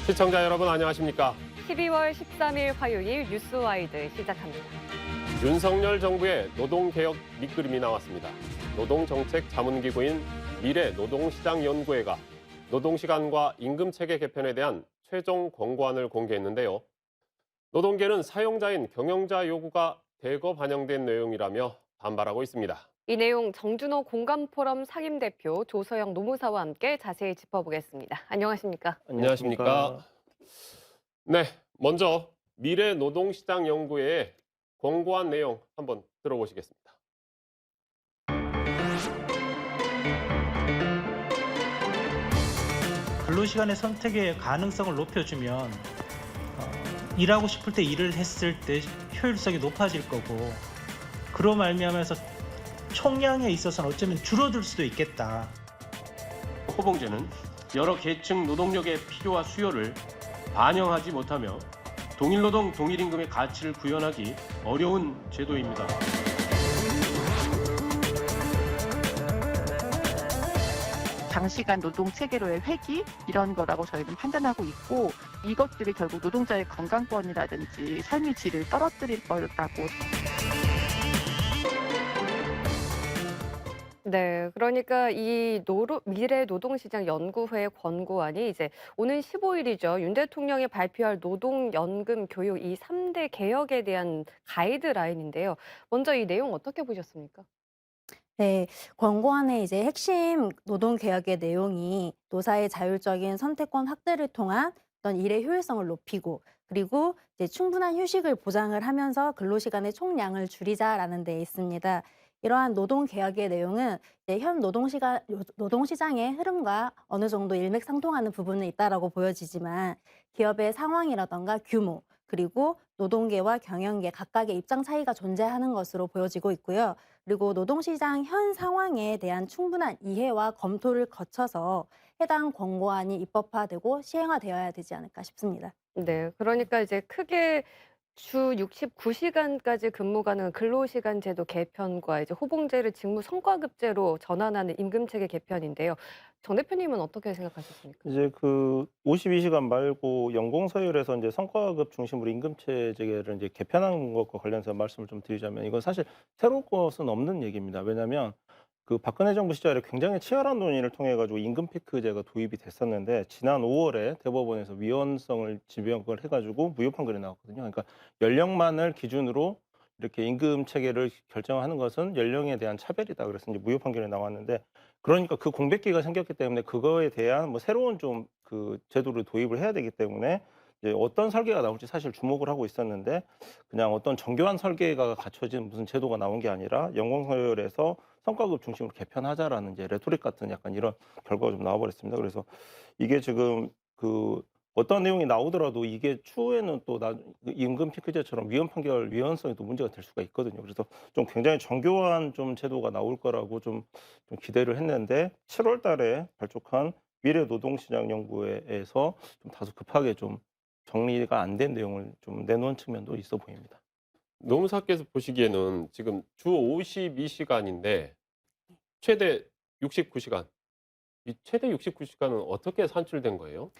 시청자 여러분 안녕하십니까? 12월 13일 화요일 뉴스와이드 시작합니다. 윤석열 정부의 노동개혁 밑그림이 나왔습니다. 노동정책 자문기구인 미래노동시장연구회가 노동시간과 임금체계 개편에 대한 최종 권고안을 공개했는데요. 노동계는 사용자인 경영자 요구가 대거 반영된 내용이라며 반발하고 있습니다. 이 내용 정준호 공감포럼 상임대표 조서영 노무사와 함께 자세히 짚어보겠습니다. 안녕하십니까? 안녕하십니까? 네, 먼저 미래노동시장연구회의 권고안 내용 한번 들어보시겠습니다. 근로시간의 선택의 가능성을 높여주면 일하고 싶을 때 일을 했을 때 효율성이 높아질 거고, 그로 말미암아서 총량에 있어서는 어쩌면 줄어들 수도 있겠다. 호봉제는 여러 계층 노동력의 필요와 수요를 반영하지 못하며 동일노동 동일임금의 가치를 구현하기 어려운 제도입니다. 장시간 노동 체계로의 회귀 이런 거라고 저희는 판단하고 있고, 이것들이 결국 노동자의 건강권이라든지 삶의 질을 떨어뜨릴 거라고. 네, 그러니까 이 미래노동시장연구회 권고안이 이제 오는 15일이죠. 윤 대통령이 발표할 노동연금 교육 이 3대 개혁에 대한 가이드라인인데요. 먼저 이 내용 어떻게 보셨습니까? 네, 권고안의 이제 핵심 노동 개혁의 내용이 노사의 자율적인 선택권 확대를 통한 어떤 일의 효율성을 높이고, 그리고 이제 충분한 휴식을 보장을 하면서 근로시간의 총량을 줄이자라는 데 있습니다. 이러한 노동 개혁의 내용은 이제 현 노동시장의 흐름과 어느 정도 일맥상통하는 부분은 있다라고 보여지지만, 기업의 상황이라던가 규모, 그리고 노동계와 경영계 각각의 입장 차이가 존재하는 것으로 보여지고 있고요. 그리고 노동시장 현 상황에 대한 충분한 이해와 검토를 거쳐서 해당 권고안이 입법화되고 시행화되어야 되지 않을까 싶습니다. 네, 그러니까 이제 크게 주 69시간까지 근무 가능한 근로시간 제도 개편과 이제 호봉제를 직무 성과급제로 전환하는 임금체계 개편인데요. 정 대표님은 어떻게 생각하셨습니까? 이제 그 52시간 말고 연공서열에서 이제 성과급 중심으로 임금체계를 이제 개편한 것과 관련해서 말씀을 좀 드리자면, 이건 사실 새로운 것은 없는 얘기입니다. 왜냐하면 그 박근혜 정부 시절에 굉장히 치열한 논의를 통해 가지고 임금 피크제가 도입이 됐었는데, 지난 5월에 대법원에서 위헌성을 지명을 해가지고 무효 판결이 나왔거든요. 그러니까 연령만을 기준으로 이렇게 임금 체계를 결정하는 것은 연령에 대한 차별이다. 그래서 이제 무효 판결이 나왔는데, 그러니까 그 공백기가 생겼기 때문에 그거에 대한 뭐 새로운 좀 그 제도를 도입을 해야 되기 때문에 이제 어떤 설계가 나올지 사실 주목을 하고 있었는데, 그냥 어떤 정교한 설계가 갖춰진 무슨 제도가 나온 게 아니라 연공서열에서 성과급 중심으로 개편하자라는 이제 레토릭 같은 약간 이런 결과가 좀 나와버렸습니다. 그래서 이게 지금 그 어떤 내용이 나오더라도 이게 추후에는 또 임금 피크제처럼 위헌 판결 위헌성이 또 문제가 될 수가 있거든요. 그래서 좀 굉장히 정교한 좀 제도가 나올 거라고 좀 기대를 했는데, 7월 달에 발족한 미래노동시장연구회에서 좀 다소 급하게 좀 정리가 안 된 내용을 좀 내놓은 측면도 있어 보입니다. 노무사께서 보시기에는 지금 주 52시간인데 최대 69시간. 이 최대 69시간은 어떻게 산출된 거예요?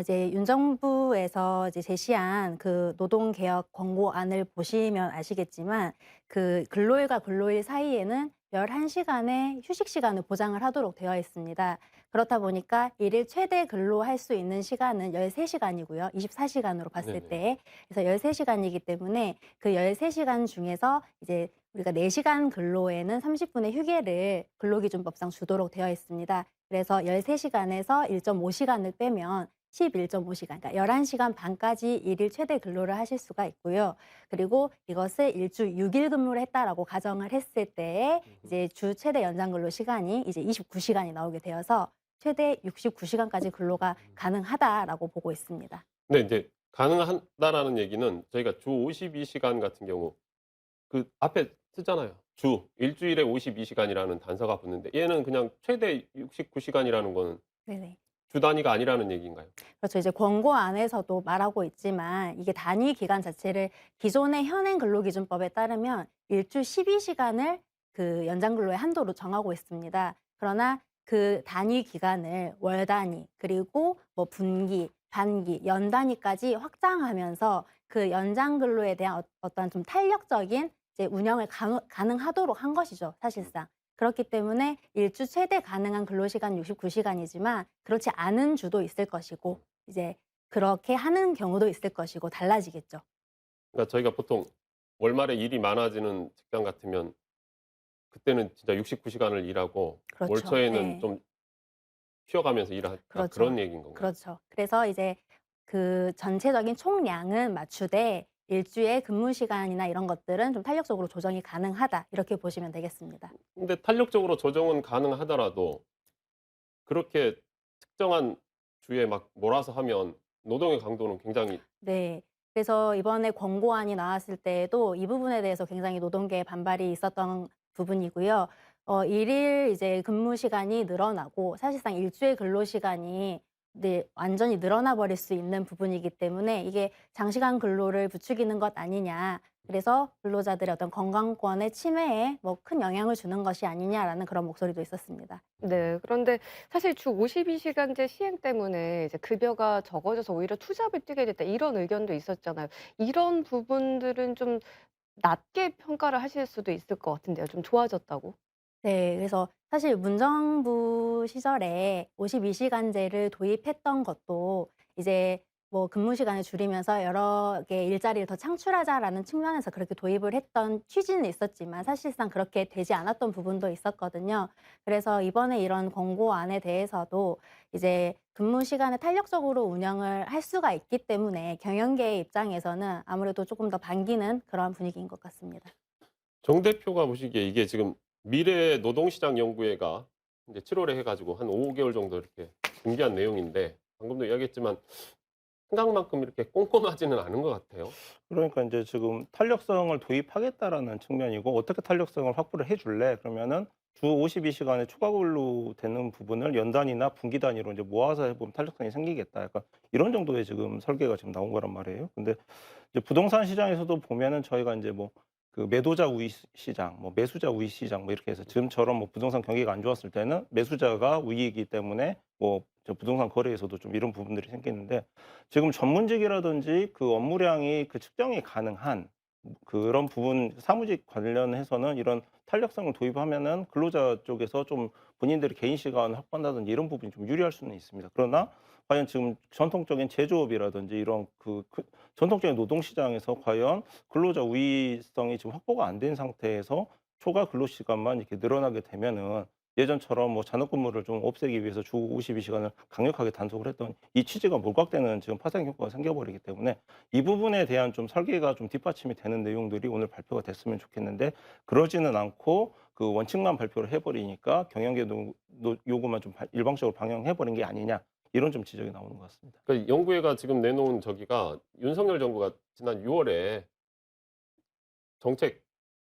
이제 윤 정부에서 이제 제시한 그 노동개혁 권고안을 보시면 아시겠지만, 그 근로일과 근로일 사이에는 11시간의 휴식 시간을 보장을 하도록 되어 있습니다. 그렇다 보니까 일일 최대 근로할 수 있는 시간은 13시간이고요. 24시간으로 봤을 네네. 때. 그래서 13시간이기 때문에 그 13시간 중에서 이제 우리가 4시간 근로에는 30분의 휴게를 근로기준법상 주도록 되어 있습니다. 그래서 13시간에서 1.5시간을 빼면 11.5시간, 그러니까 11시간 반까지 일일 최대 근로를 하실 수가 있고요. 그리고 이것을 일주 6일 근무를 했다라고 가정을 했을 때 이제 주 최대 연장 근로 시간이 이제 29시간이 나오게 되어서 최대 69시간까지 근로가 가능하다라고 보고 있습니다. 근데 이제 가능하다라는 얘기는 저희가 주 52시간 같은 경우 그 앞에 쓰잖아요. 일주일에 52시간이라는 단서가 붙는데 얘는 그냥 최대 69시간이라는 거는 네네. 주 단위가 아니라는 얘기인가요? 그렇죠. 이제 권고안에서도 말하고 있지만, 이게 단위 기간 자체를 기존의 현행 근로기준법에 따르면 일주 12시간을 그 연장 근로의 한도로 정하고 있습니다. 그러나 그 단위 기간을 월 단위, 그리고 뭐 분기, 단기, 연 단위까지 확장하면서 그 연장 근로에 대한 어떤 좀 탄력적인 이제 운영을 가능하도록 한 것이죠, 사실상. 그렇기 때문에 일주 최대 가능한 근로시간 69시간이지만 그렇지 않은 주도 있을 것이고 이제 그렇게 하는 경우도 있을 것이고 달라지겠죠. 그러니까 저희가 보통 월말에 일이 많아지는 직장 같으면 그때는 진짜 69시간을 일하고 그렇죠. 월 초에는 네. 좀 쉬어가면서 일하자 그렇죠. 그런 얘기인 건가요? 그렇죠. 그래서 이제 그 전체적인 총량은 맞추되 일주의 근무 시간이나 이런 것들은 좀 탄력적으로 조정이 가능하다. 이렇게 보시면 되겠습니다. 근데 탄력적으로 조정은 가능하더라도 그렇게 특정한 주에 막 몰아서 하면 노동의 강도는 굉장히 네. 그래서 이번에 권고안이 나왔을 때에도 이 부분에 대해서 굉장히 노동계의 반발이 있었던 부분이고요. 일일 이제 근무 시간이 늘어나고 사실상 일주의 근로 시간이 네, 완전히 늘어나 버릴 수 있는 부분이기 때문에 이게 장시간 근로를 부추기는 것 아니냐. 그래서 근로자들의 어떤 건강권의 침해에 뭐 큰 영향을 주는 것이 아니냐라는 그런 목소리도 있었습니다. 네. 그런데 사실 주 52시간제 시행 때문에 이제 급여가 적어져서 오히려 투잡을 뛰게 됐다 이런 의견도 있었잖아요. 이런 부분들은 좀 낮게 평가를 하실 수도 있을 것 같은데요. 좀 좋아졌다고? 네. 그래서 사실 문정부 시절에 52시간제를 도입했던 것도 이제 뭐 근무 시간을 줄이면서 여러 개의 일자리를 더 창출하자라는 측면에서 그렇게 도입을 했던 취지는 있었지만 사실상 그렇게 되지 않았던 부분도 있었거든요. 그래서 이번에 이런 권고안에 대해서도 이제 근무 시간을 탄력적으로 운영을 할 수가 있기 때문에 경영계의 입장에서는 아무래도 조금 더 반기는 그런 분위기인 것 같습니다. 정 대표가 보시기에 이게 지금 미래 노동시장 연구회가 이제 7월에 해 가지고 한 5개월 정도 이렇게 준비한 내용인데 방금도 이야기했지만 생각만큼 이렇게 꼼꼼하지는 않은 것 같아요. 그러니까 이제 지금 탄력성을 도입하겠다라는 측면이고 어떻게 탄력성을 확보를 해 줄래? 그러면은 주 52시간에 초과 근로되는 부분을 연 단위나 분기 단위로 이제 모아서 해 보면 탄력성이 생기겠다. 약간 이런 정도의 지금 설계가 지금 나온 거란 말이에요. 근데 이제 부동산 시장에서도 보면은 저희가 이제 뭐 그 매도자 우위 시장, 뭐 매수자 우위 시장 뭐 이렇게 해서 지금처럼 뭐 부동산 경기가 안 좋았을 때는 매수자가 우위이기 때문에 뭐 저 부동산 거래에서도 좀 이런 부분들이 생기는데 지금 전문직이라든지 그 업무량이 그 측정이 가능한 그런 부분 사무직 관련해서는 이런 탄력성을 도입하면은 근로자 쪽에서 좀 본인들의 개인 시간을 확보한다든지 이런 부분이 좀 유리할 수는 있습니다. 그러나 과연 지금 전통적인 제조업이라든지 이런 전통적인 노동 시장에서 과연 근로자 우위성이 지금 확보가 안 된 상태에서 초과 근로 시간만 이렇게 늘어나게 되면은 예전처럼 뭐 잔업근무를 좀 없애기 위해서 주 52시간을 강력하게 단속을 했던 이 취지가 몰각되는 지금 파생 효과가 생겨버리기 때문에 이 부분에 대한 좀 설계가 좀 뒷받침이 되는 내용들이 오늘 발표가 됐으면 좋겠는데 그러지는 않고 그 원칙만 발표를 해버리니까 경영계 요구만 좀 일방적으로 방영해버린 게 아니냐 이런 좀 지적이 나오는 것 같습니다. 그 연구회가 지금 내놓은 저기가 윤석열 정부가 지난 6월에 정책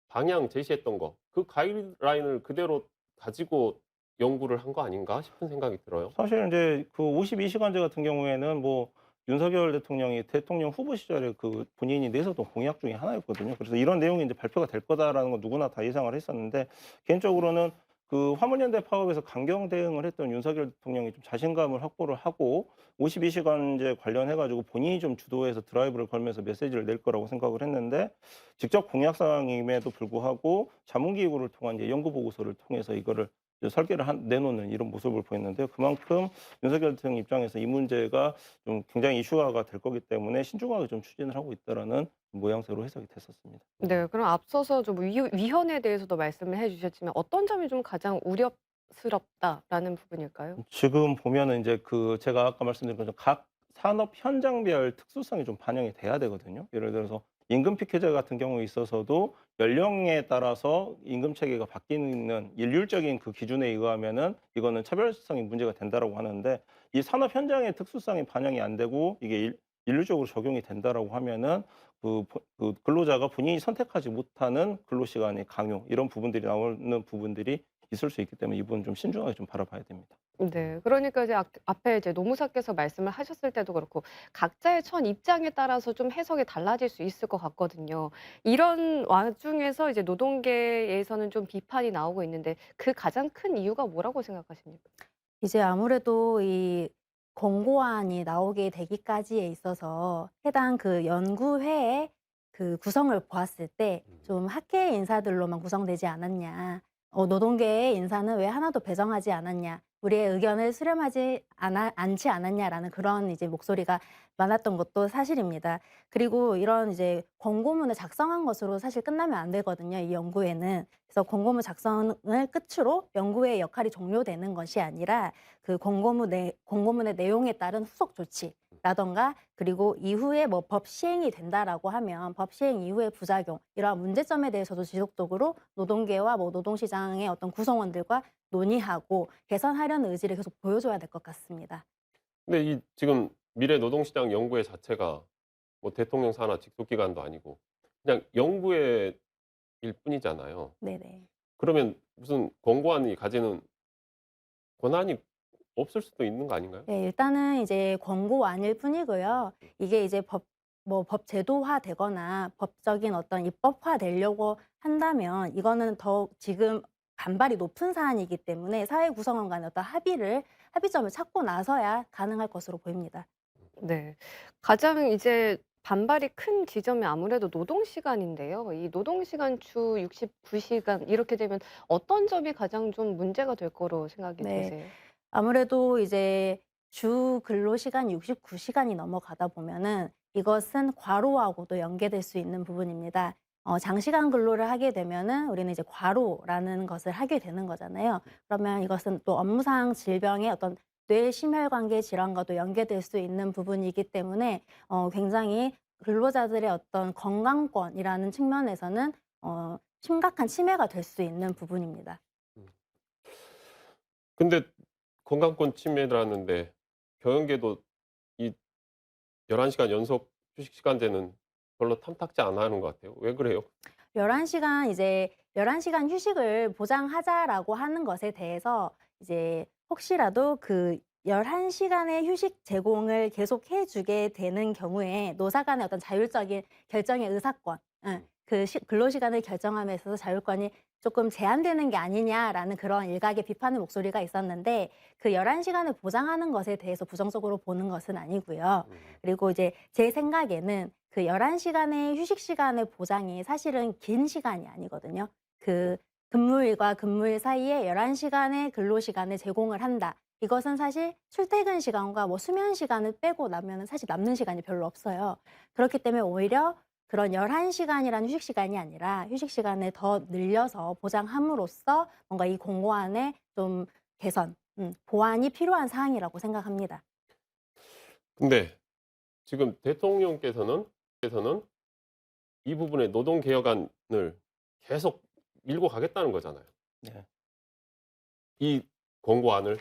방향 제시했던 거 그 가이드라인을 그대로 가지고 연구를 한 거 아닌가 싶은 생각이 들어요. 사실 이제 그 52시간제 같은 경우에는 뭐 윤석열 대통령이 대통령 후보 시절에 그 본인이 내세웠던 공약 중에 하나였거든요. 그래서 이런 내용이 이제 발표가 될 거다라는 건 누구나 다 예상을 했었는데 개인적으로는 그 화물연대 파업에서 강경 대응을 했던 윤석열 대통령이 좀 자신감을 확보를 하고 52시간제 관련해 가지고 본인이 좀 주도해서 드라이브를 걸면서 메시지를 낼 거라고 생각을 했는데 직접 공약 사항임에도 불구하고 자문기구를 통한 이제 연구 보고서를 통해서 이거를 이제 설계를 내놓는 이런 모습을 보였는데요. 그만큼 윤석열 대통령 입장에서 이 문제가 좀 굉장히 이슈화가 될 거기 때문에 신중하게 좀 추진을 하고 있다라는 모양새로 해석이 됐었습니다. 네. 그럼 앞서서 좀 위헌에 대해서도 말씀을 해 주셨지만 어떤 점이 좀 가장 우려스럽다라는 부분일까요? 지금 보면은 이제 그 제가 아까 말씀드린 것처럼 각 산업 현장별 특수성이 좀 반영이 돼야 되거든요. 예를 들어서 임금 피켓제 같은 경우에 있어서도 연령에 따라서 임금 체계가 바뀌는 일률적인 그 기준에 의하면은 이거는 차별성이 문제가 된다라고 하는데 이 산업 현장의 특수성이 반영이 안 되고 이게 일률적으로 적용이 된다라고 하면은 그 근로자가 본인이 선택하지 못하는 근로 시간의 강요 이런 부분들이 나오는 부분들이 있을 수 있기 때문에 이 부분 좀 신중하게 좀 바라봐야 됩니다. 네. 그러니까 이제 앞에 이제 노무사께서 말씀을 하셨을 때도 그렇고 각자의 처한 입장에 따라서 좀 해석이 달라질 수 있을 것 같거든요. 이런 와중에서 이제 노동계에서는 좀 비판이 나오고 있는데 그 가장 큰 이유가 뭐라고 생각하십니까? 이제 아무래도 이 권고안이 나오게 되기까지에 있어서 해당 그 연구회의 그 구성을 보았을 때 좀 학계 인사들로만 구성되지 않았냐. 노동계의 인사는 왜 하나도 배정하지 않았냐. 우리의 의견을 수렴하지 않지 않았냐라는 그런 이제 목소리가 많았던 것도 사실입니다. 그리고 이런 이제 권고문을 작성한 것으로 사실 끝나면 안 되거든요, 이 연구회는. 그래서 권고문 작성을 끝으로 연구회의 역할이 종료되는 것이 아니라 그 권고문의 내용에 따른 후속 조치라던가 그리고 이후에 뭐 법 시행이 된다라고 하면 법 시행 이후의 부작용 이러한 문제점에 대해서도 지속적으로 노동계와 뭐 노동시장의 어떤 구성원들과 논의하고 개선하려는 의지를 계속 보여줘야 될 것 같습니다. 근데 이 지금 미래 노동시장 연구회 자체가 뭐 대통령 산하 직속 기관도 아니고 그냥 연구회일 뿐이잖아요. 네네. 그러면 무슨 권고안이 가지는 권한이 없을 수도 있는 거 아닌가요? 네, 일단은 이제 권고안일 뿐이고요. 이게 이제 법 제도화 되거나 법적인 어떤 입법화 되려고 한다면 이거는 더 지금 반발이 높은 사안이기 때문에 사회 구성원 간의 어떤 합의점을 찾고 나서야 가능할 것으로 보입니다. 네. 가장 이제 반발이 큰 지점이 아무래도 노동 시간인데요. 이 노동 시간 주 69시간 이렇게 되면 어떤 점이 가장 좀 문제가 될 거로 생각이 네. 되세요? 아무래도 이제 주 근로시간 69시간이 넘어가다 보면은 이것은 과로하고도 연계될 수 있는 부분입니다. 장시간 근로를 하게 되면은 우리는 이제 과로라는 것을 하게 되는 거잖아요. 그러면 이것은 또 업무상 질병의 어떤 뇌심혈관계 질환과도 연계될 수 있는 부분이기 때문에 굉장히 근로자들의 어떤 건강권이라는 측면에서는 심각한 침해가 될 수 있는 부분입니다. 음. 근데 건강권 침해라는데 경영계도 이 11시간 연속 휴식 시간제는 별로 탐탁지 않아 하는 것 같아요. 왜 그래요? 11시간 휴식을 보장하자라고 하는 것에 대해서 이제 혹시라도 그 11시간의 휴식 제공을 계속 해 주게 되는 경우에 노사 간의 어떤 자율적인 결정의 의사권, 근로시간을 결정함에 있어서 자율권이 조금 제한되는 게 아니냐라는 그런 일각의 비판의 목소리가 있었는데 그 11시간을 보장하는 것에 대해서 부정적으로 보는 것은 아니고요. 그리고 이제 제 생각에는 그 11시간의 휴식 시간의 보장이 사실은 긴 시간이 아니거든요. 그 근무일과 근무일 사이에 11시간의 근로시간을 제공을 한다. 이것은 사실 출퇴근 시간과 뭐 수면 시간을 빼고 나면은 사실 남는 시간이 별로 없어요. 그렇기 때문에 오히려 그런 11시간이라는 휴식 시간이 아니라 휴식 시간을 더 늘려서 보장함으로써 뭔가 이 공고안의 좀 개선, 보완이 필요한 사항이라고 생각합니다. 근데 지금 대통령께서는 이 부분에 노동 개혁안을 계속 밀고 가겠다는 거잖아요. 네. 이 권고안을.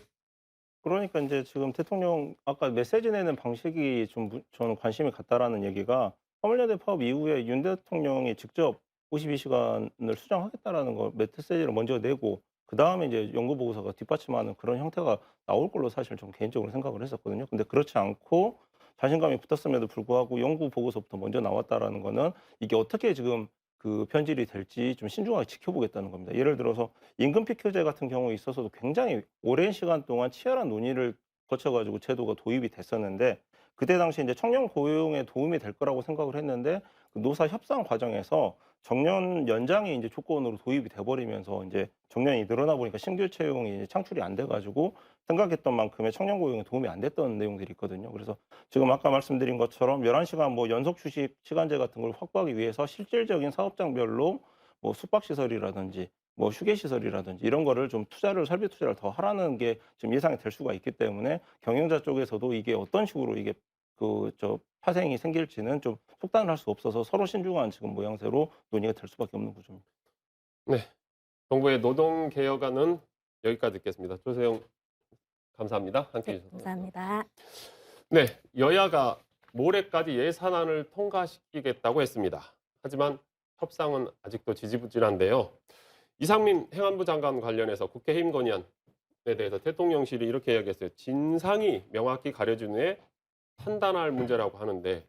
그러니까 이제 지금 대통령 아까 메시지 내는 방식이 저는 관심이 갔다라는 얘기가 화물연대 파업 이후에 윤 대통령이 직접 52시간을 수정하겠다라는 거 메시지를 먼저 내고 그다음에 이제 연구 보고서가 뒷받침하는 그런 형태가 나올 걸로 사실 좀 개인적으로 생각을 했었거든요. 근데 그렇지 않고 자신감이 붙었음에도 불구하고 연구 보고서부터 먼저 나왔다라는 거는 이게 어떻게 지금 그 변질이 될지 좀 신중하게 지켜보겠다는 겁니다. 예를 들어서 임금 피크제 같은 경우에 있어서도 굉장히 오랜 시간 동안 치열한 논의를 거쳐가지고 제도가 도입이 됐었는데 그때 당시 이제 청년 고용에 도움이 될 거라고 생각을 했는데 그 노사 협상 과정에서 정년 연장이 이제 조건으로 도입이 돼버리면서 이제 정년이 늘어나 보니까 신규 채용이 이제 창출이 안 돼가지고 생각했던 만큼의 청년 고용에 도움이 안 됐던 내용들이 있거든요. 그래서 지금 아까 말씀드린 것처럼 11시간 뭐 연속 휴식 시간제 같은 걸 확보하기 위해서 실질적인 사업장별로 뭐 숙박시설이라든지 뭐 휴게시설이라든지 이런 거를 좀 설비 투자를 더 하라는 게 지금 예상이 될 수가 있기 때문에 경영자 쪽에서도 이게 어떤 식으로 이게 파생이 생길지는 좀 속단을 할 수 없어서 서로 신중한 지금 모양새로 논의가 될 수밖에 없는 구조입니다. 네. 정부의 노동 개혁안은 여기까지 듣겠습니다. 조세영 감사합니다. 함께해 네, 주셔서. 감사합니다. 네, 여야가 모레까지 예산안을 통과시키겠다고 했습니다. 하지만 협상은 아직도 지지부진한데요. 이상민 행안부 장관 관련해서 국회 해임 건의안에 대해서 대통령실이 이렇게 이야기했어요. 진상이 명확히 가려진 후에 판단할 문제라고 하는데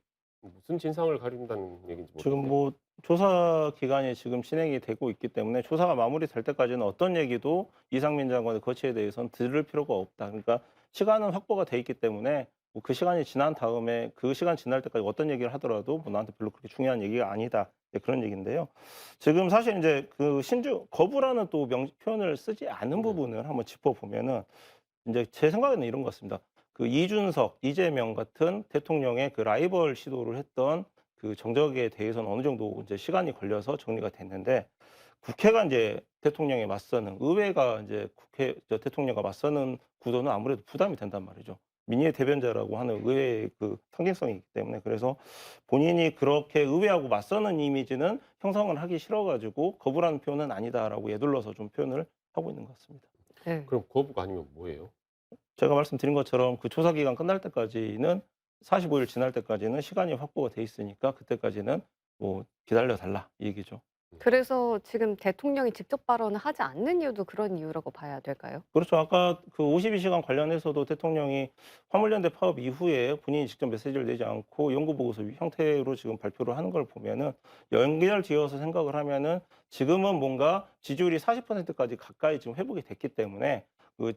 무슨 진상을 가린다는 얘기인지 지금 모르겠네요. 뭐 조사 기간이 지금 진행이 되고 있기 때문에 조사가 마무리될 때까지는 어떤 얘기도 이상민 장관의 거취에 대해서는 들을 필요가 없다. 그러니까 시간은 확보가 돼 있기 때문에 뭐그 시간이 지난 다음에 그 시간 지날 때까지 어떤 얘기를 하더라도 뭐 나한테 별로 그렇게 중요한 얘기가 아니다. 네, 그런 얘기인데요. 지금 사실 이제 그 신주 거부라는 또 표현을 쓰지 않은 부분을 한번 짚어보면은 이제 제 생각에는 이런 것 같습니다. 그 이준석, 이재명 같은 대통령의 그 라이벌 시도를 했던 그 정적에 대해서는 어느 정도 이제 시간이 걸려서 정리가 됐는데 국회가 이제 대통령에 맞서는 의회가 이제 대통령과 맞서는 구도는 아무래도 부담이 된단 말이죠. 민의의 대변자라고 하는 의회의 그 상징성이 있기 때문에 그래서 본인이 그렇게 의회하고 맞서는 이미지는 형성을 하기 싫어가지고 거부라는 표현은 아니다라고 에둘러서 좀 표현을 하고 있는 것 같습니다. 네. 그럼 거부가 아니면 뭐예요? 제가 말씀드린 것처럼 그 조사 기간 끝날 때까지는 45일 지날 때까지는 시간이 확보가 돼 있으니까 그때까지는 뭐 기다려 달라 이 얘기죠. 그래서 지금 대통령이 직접 발언을 하지 않는 이유도 그런 이유라고 봐야 될까요? 그렇죠. 아까 그 52시간 관련해서도 대통령이 화물연대 파업 이후에 본인이 직접 메시지를 내지 않고 연구보고서 형태로 지금 발표를 하는 걸 보면은 연결지어서 생각을 하면은 지금은 뭔가 지지율이 40%까지 가까이 지금 회복이 됐기 때문에 그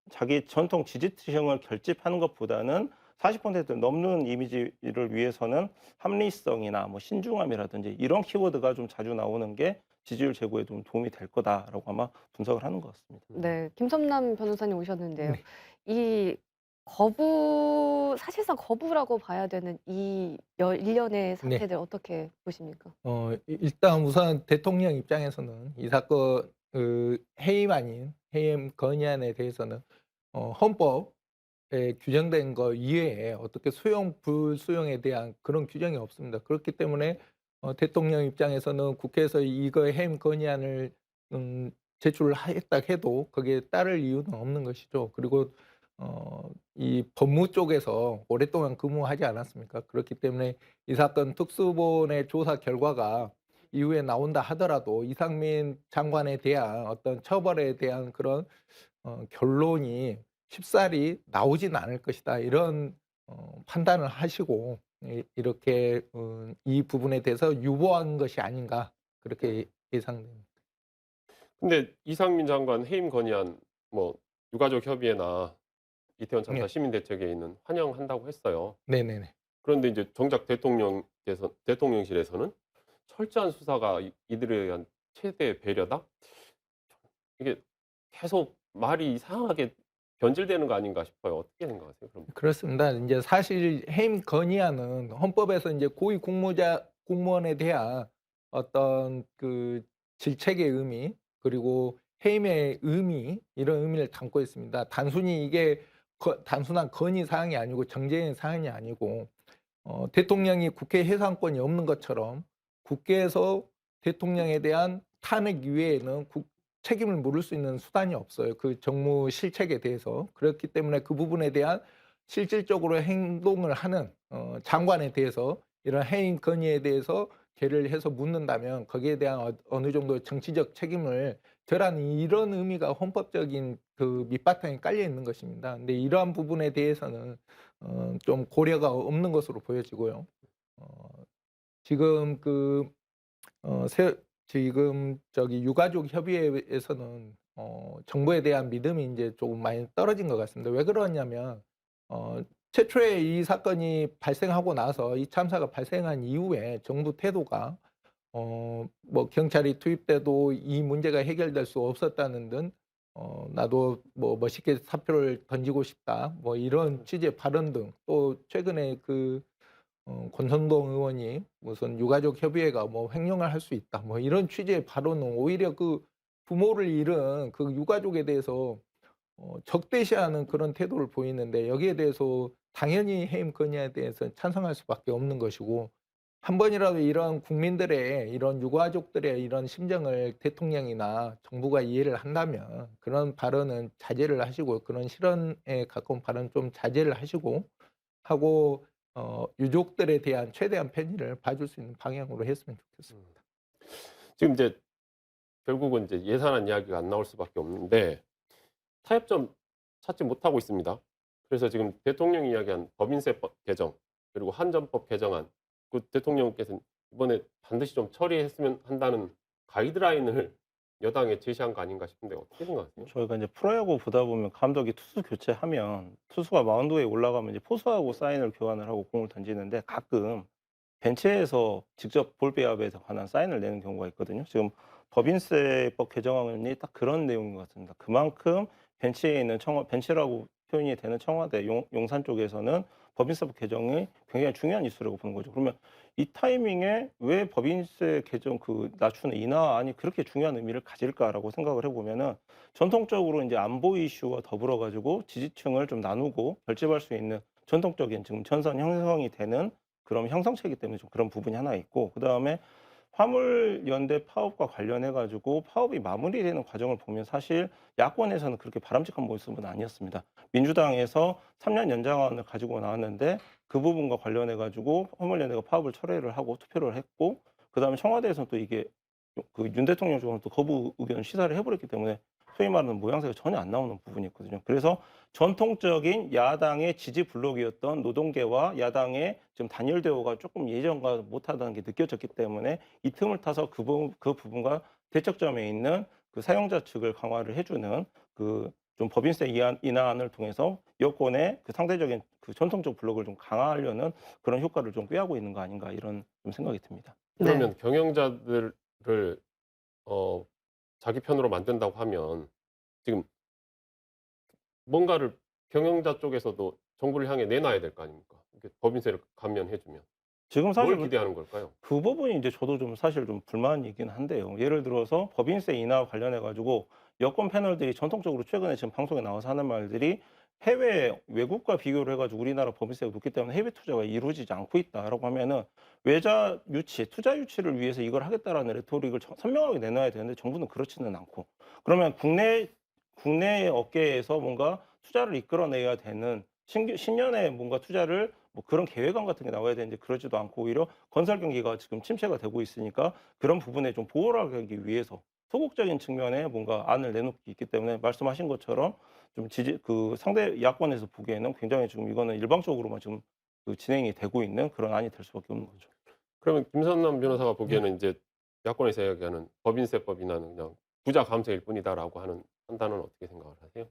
자기 전통 지지층을 결집하는 것보다는 40%를 넘는 이미지를 위해서는 합리성이나 뭐 신중함이라든지 이런 키워드가 좀 자주 나오는 게 지지율 제고에 좀 도움이 될 거다라고 아마 분석을 하는 것 같습니다. 네. 김섬남 변호사님 오셨는데요. 네. 이 사실상 거부라고 봐야 되는 이 일련의 네. 사태들 어떻게 보십니까? 일단 우선 대통령 입장에서는 이 사건 해임 아닌 해임 건의안에 대해서는 헌법에 규정된 거 이외에 어떻게 수용 불수용에 대한 그런 규정이 없습니다. 그렇기 때문에 대통령 입장에서는 국회에서 이거 해임 건의안을 제출했다 해도 거기에 따를 이유는 없는 것이죠. 그리고 이 법무 쪽에서 오랫동안 근무하지 않았습니까? 그렇기 때문에 이 사건 특수본의 조사 결과가 이후에 나온다 하더라도 이상민 장관에 대한 어떤 처벌에 대한 그런 결론이 쉽사리 나오진 않을 것이다. 이런 판단을 하시고 이렇게 이 부분에 대해서 유보한 것이 아닌가 그렇게 예상됩니다. 근데 이상민 장관 해임 건의안 뭐 유가족 협의회나 이태원 참사 네. 시민대책회의는 환영한다고 했어요. 네네네. 그런데 이제 정작 대통령실에서는 철저한 수사가 이들에 의한 최대 배려다? 이게 계속 말이 이상하게 변질되는 거 아닌가 싶어요. 어떻게 생각하세요? 그럼? 그렇습니다. 이제 사실 해임 건의안은 헌법에서 이제 고위 공무원에 대한 어떤 그 질책의 의미 그리고 해임의 의미 이런 의미를 담고 있습니다. 단순히 이게 단순한 건의 사항이 아니고 정쟁의 사항이 아니고 대통령이 국회 해산권이 없는 것처럼 국회에서 대통령에 대한 탄핵 이외에는 책임을 물을 수 있는 수단이 없어요. 그 정무 실책에 대해서. 그렇기 때문에 그 부분에 대한 실질적으로 행동을 하는 장관에 대해서 이런 해임 건의에 대해서 개를 해서 묻는다면 거기에 대한 어느 정도 정치적 책임을 져라는 이런 의미가 헌법적인 그 밑바탕에 깔려 있는 것입니다. 근데 이러한 부분에 대해서는 좀 고려가 없는 것으로 보여지고요. 지금 지금 유가족 협의회에서는 정부에 대한 믿음이 이제 조금 많이 떨어진 것 같습니다. 왜 그러냐면 최초에 이 사건이 발생하고 나서 이 참사가 발생한 이후에 정부 태도가 뭐 경찰이 투입돼도 이 문제가 해결될 수 없었다는 등 나도 뭐 멋있게 사표를 던지고 싶다 뭐 이런 취지의 발언 등 또 최근에 권선동 의원이 무슨 유가족 협의회가 뭐 횡령을 할 수 있다 뭐 이런 취지의 발언은 오히려 그 부모를 잃은 그 유가족에 대해서 적대시하는 그런 태도를 보이는데 여기에 대해서 당연히 해임 건의에 대해서 찬성할 수밖에 없는 것이고 한 번이라도 이런 국민들의 이런 유가족들의 이런 심정을 대통령이나 정부가 이해를 한다면 그런 발언은 자제를 하시고 그런 실언에 가까운 발언 좀 자제를 하고 유족들에 대한 최대한 편의를 봐줄 수 있는 방향으로 했으면 좋겠습니다. 지금 이제 결국은 이제 예산안 이야기가 안 나올 수밖에 없는데 타협점 찾지 못하고 있습니다. 그래서 지금 대통령이 이야기한 법인세법 개정 그리고 한전법 개정안 그 대통령께서는 이번에 반드시 좀 처리했으면 한다는 가이드라인을 여당에 제시한 거 아닌가 싶은데 어떻게 생각하세요? 저희가 이제 프로야구 보다 보면 감독이 투수 교체하면 투수가 마운드에 올라가면 이제 포수하고 사인을 교환을 하고 공을 던지는데 가끔 벤치에서 직접 볼 배합에 관한 사인을 내는 경우가 있거든요. 지금 법인세법 개정안이 딱 그런 내용인 것 같습니다. 그만큼 벤치에 있는 벤치라고 표현이 되는 청와대 용산 쪽에서는 법인세법 개정이 굉장히 중요한 이슈라고 보는 거죠. 그러면 이 타이밍에 왜 법인세 개정 그 낮추는 인하안이 그렇게 중요한 의미를 가질까라고 생각을 해보면은 전통적으로 이제 안보 이슈와 더불어 가지고 지지층을 좀 나누고 결집할 수 있는 전통적인 지금 전선 형성이 되는 그런 형성체이기 때문에 좀 그런 부분이 하나 있고, 그다음에 화물연대 파업과 관련해 가지고 파업이 마무리되는 과정을 보면 사실 야권에서는 그렇게 바람직한 모습은 아니었습니다. 민주당에서 3년 연장안을 가지고 나왔는데 그 부분과 관련해 가지고 화물연대가 파업을 철회를 하고 투표를 했고, 그다음에 청와대에서는 또 이게 그 윤 대통령 쪽은 또 거부 의견을 시사를 해버렸기 때문에 소위 말하는 모양새가 전혀 안 나오는 부분이 있거든요. 그래서 전통적인 야당의 지지 블록이었던 노동계와 야당의 지금 단일 대우가 조금 예전과 못하다는 게 느껴졌기 때문에 이 틈을 타서 그 부분과 대척점에 있는 그 사용자 측을 강화를 해주는 그 좀 법인세 인하안을 통해서 여권의 그 상대적인 그 전통적 블록을 좀 강화하려는 그런 효과를 좀 꾀하고 있는 거 아닌가 이런 좀 생각이 듭니다. 네. 그러면 경영자들을 자기 편으로 만든다고 하면 지금 뭔가를 경영자 쪽에서도 정부를 향해 내놔야 될 거 아닙니까? 이렇게 법인세를 감면해 주면. 지금 사실 뭘 기대하는 걸까요? 그 부분이 이제 저도 좀 사실 좀 불만이긴 한데요. 예를 들어서 법인세 인하 관련해 가지고 여권 패널들이 전통적으로 최근에 지금 방송에 나와서 하는 말들이 해외 외국과 비교를 해 가지고 우리나라 법인세가 높기 때문에 해외 투자가 이루어지지 않고 있다라고 하면은 외자 유치, 투자 유치를 위해서 이걸 하겠다라는 레토릭을 선명하게 내놔야 되는데 정부는 그렇지는 않고, 그러면 국내 업계에서 뭔가 투자를 이끌어내야 되는 신년에 뭔가 투자를 뭐 그런 계획안 같은 게 나와야 되는데 그러지도 않고 오히려 건설 경기가 지금 침체가 되고 있으니까 그런 부분에 좀 보호를 하기 위해서 소극적인 측면에 뭔가 안을 내놓기 있기 때문에 말씀하신 것처럼 좀 그 상대 야권에서 보기에는 굉장히 지금 이거는 일방적으로만 지금 그 진행이 되고 있는 그런 안이 될 수밖에 없는 거죠. 그러면 김선남 변호사가 보기에는 이제 야권에서 이야기하는 법인세법 인하는 그냥 부자 감세일 뿐이다라고 하는 판단은 어떻게 생각을 하세요?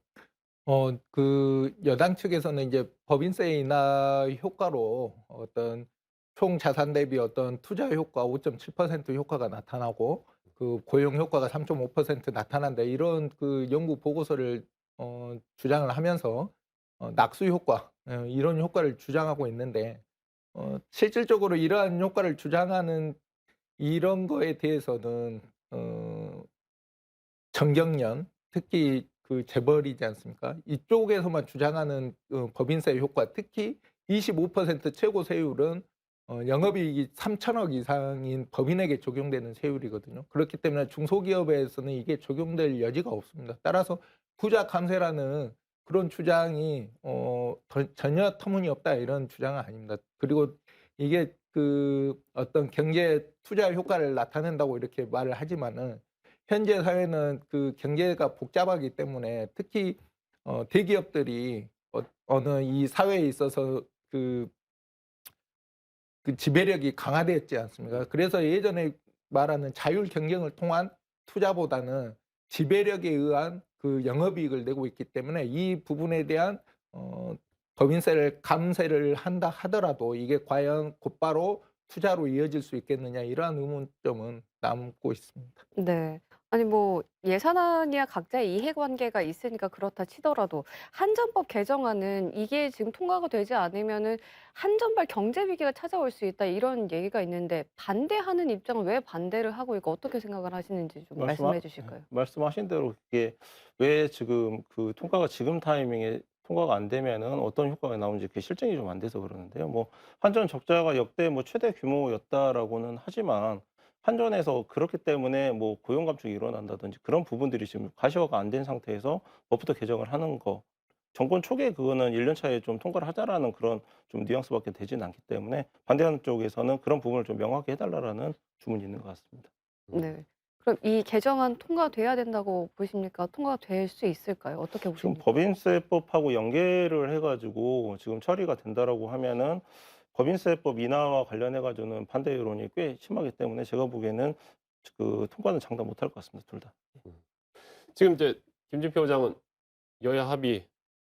그 여당 측에서는 이제 법인세 인하 효과로 어떤 총 자산 대비 어떤 투자 효과 5.7% 효과가 나타나고 그 고용 효과가 3.5% 나타난다, 이런 그 연구 보고서를 주장을 하면서 낙수 효과, 이런 효과를 주장하고 있는데, 실질적으로 이러한 효과를 주장하는 이런 거에 대해서는 정경련, 특히 그 재벌이지 않습니까? 이쪽에서만 주장하는 법인세 효과, 특히 25% 최고 세율은 영업이익이 3천억 이상인 법인에게 적용되는 세율이거든요. 그렇기 때문에 중소기업에서는 이게 적용될 여지가 없습니다. 따라서 부자 감세라는 그런 주장이 전혀 터무니없다, 이런 주장은 아닙니다. 그리고 이게 그 어떤 경제 투자 효과를 나타낸다고 이렇게 말을 하지만은 현재 사회는 그 경제가 복잡하기 때문에 특히 대기업들이 어느 이 사회에 있어서 그 지배력이 강화되었지 않습니까? 그래서 예전에 말하는 자율 경쟁을 통한 투자보다는 지배력에 의한 그 영업이익을 내고 있기 때문에 이 부분에 대한 법인세를 감세를 한다 하더라도 이게 과연 곧바로 투자로 이어질 수 있겠느냐, 이러한 의문점은 남고 있습니다. 네. 아니 뭐 예산안이야 각자의 이해관계가 있으니까 그렇다 치더라도 한전법 개정안은 이게 지금 통과가 되지 않으면은 한전발 경제 위기가 찾아올 수 있다, 이런 얘기가 있는데 반대하는 입장은 왜 반대를 하고 있고 어떻게 생각을 하시는지 좀 말씀해 주실까요? 말씀하신 대로 이게 왜 지금 그 통과가 지금 타이밍에 통과가 안 되면은 어떤 효과가 나오는지 그게 실증이 좀 안 돼서 그러는데요. 뭐 한전 적자가 역대 뭐 최대 규모였다라고는 하지만 한전에서 그렇기 때문에 뭐 고용 감축이 일어난다든지 그런 부분들이 지금 가시화가 안 된 상태에서 법부터 개정을 하는 거, 정권 초기에 그거는 1년 차에 좀 통과를 하자라는 그런 좀 뉘앙스밖에 되지는 않기 때문에 반대하는 쪽에서는 그런 부분을 좀 명확히 해달라는 주문이 있는 것 같습니다. 네. 그럼 이 개정안 통과돼야 된다고 보십니까? 통과될 수 있을까요? 어떻게 지금 보십니까? 법인세법하고 연계를 해 가지고 지금 처리가 된다라고 하면은 법인세법 인하와 관련해 가지고는 반대 여론이 꽤 심하기 때문에 제가 보기에는 그 통과는 장담 못할 것 같습니다, 둘 다. 지금 이제 김진표 의장은 여야 합의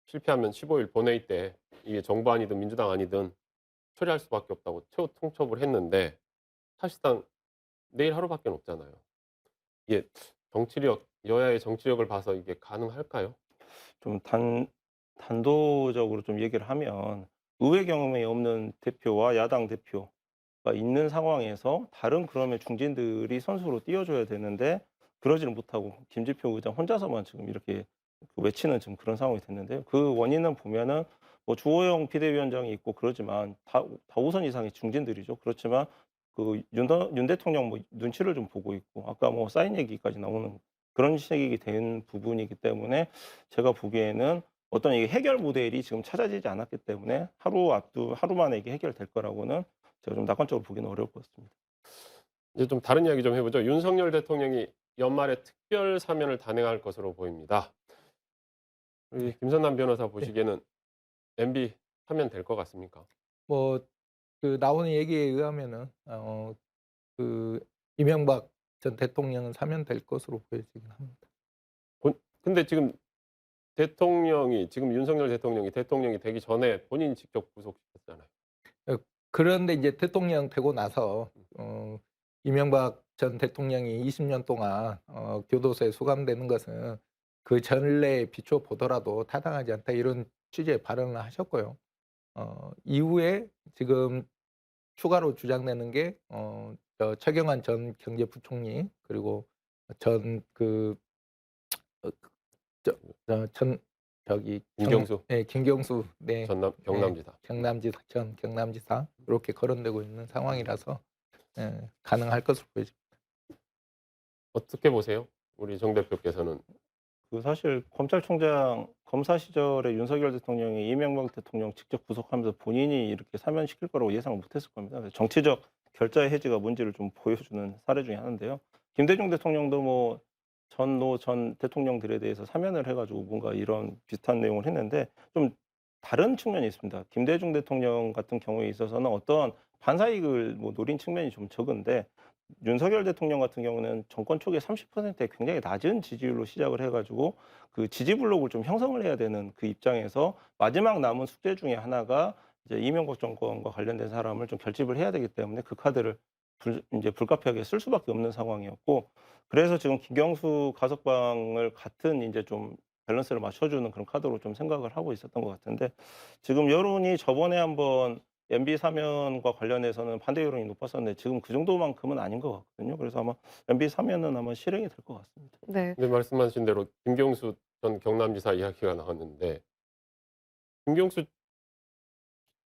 실패하면 15일 본회의 때 이게 정부 아니든 민주당 아니든 처리할 수밖에 없다고 최후 통첩을 했는데 사실상 내일 하루밖에 없잖아요. 이게 정치력, 여야의 정치력을 봐서 이게 가능할까요? 좀 단도적으로 좀 얘기를 하면 의회 경험이 없는 대표와 야당 대표가 있는 상황에서 다른 그러면 중진들이 선수로 띄워줘야 되는데 그러지는 못하고 김진표 의장 혼자서만 지금 이렇게 그 외치는 지금 그런 상황이 됐는데요. 그 원인은 보면은 뭐 주호영 비대위원장이 있고 그러지만 다 5선 이상의 중진들이죠. 그렇지만 그 윤 대통령 뭐 눈치를 좀 보고 있고 아까 뭐 사인 얘기까지 나오는 그런 식이 된 부분이기 때문에 제가 보기에는 어떤 이게 해결 모델이 지금 찾아지지 않았기 때문에 하루 만에 이게 해결될 거라고는 제가 좀 낙관적으로 보기는 어려울 것 같습니다. 이제 좀 다른 이야기 좀 해보죠. 윤석열 대통령이 연말에 특별 사면을 단행할 것으로 보입니다. 우리 김선남 변호사 보시기에는 MB 하면 될 것 같습니까? 뭐 그 나오는 얘기에 의하면은 그 이명박 전 대통령은 사면될 것으로 보여지긴 합니다. 근데 지금 윤석열 대통령이 되기 전에 본인이 직접 구속시켰잖아요. 그런데 이제 대통령 되고 나서 이명박 전 대통령이 20년 동안 교도소에 수감되는 것은 그 전례에 비춰 보더라도 타당하지 않다 이런 취지의 발언을 하셨고요. 이후에 지금 추가로 주장되는 게 최경환 전 경제부총리 그리고 전그 전 저기 김경수 김경수 네 경남지사. 전 경남지사 이렇게 거론되고 있는 상황이라서 가능할 것으로 보여집니다. 어떻게 보세요? 우리 정 대표께서는. 그 사실 검찰총장 검사 시절에 윤석열 대통령이 이명박 대통령 직접 구속하면서 본인이 이렇게 사면시킬 거라고 예상을 못했을 겁니다. 그래서 정치적 결자의 해지가 뭔지를 좀 보여주는 사례 중에 하나인데요. 김대중 대통령도 뭐 전 대통령들에 대해서 사면을 해가지고 뭔가 이런 비슷한 내용을 했는데 좀 다른 측면이 있습니다. 김대중 대통령 같은 경우에 있어서는 어떤 반사이익을 뭐 노린 측면이 좀 적은데 윤석열 대통령 같은 경우는 정권 초기에 30%의 굉장히 낮은 지지율로 시작을 해가지고 그 지지 블록을 좀 형성을 해야 되는 그 입장에서 마지막 남은 숙제 중에 하나가 이제 이명박 정권과 관련된 사람을 좀 결집을 해야 되기 때문에 그 카드를 이제 불가피하게 쓸 수밖에 없는 상황이었고 그래서 지금 김경수 가석방을 같은 이제 좀 밸런스를 맞춰주는 그런 카드로 좀 생각을 하고 있었던 것 같은데 지금 여론이 저번에 한번 MB 사면과 관련해서는 반대 여론이 높았었는데 지금 그 정도만큼은 아닌 것 같거든요. 그래서 아마 MB 사면은 아마 실행이 될 것 같습니다. 네. 근데 말씀하신 대로 김경수 전 경남지사 이야기가 나왔는데 김경수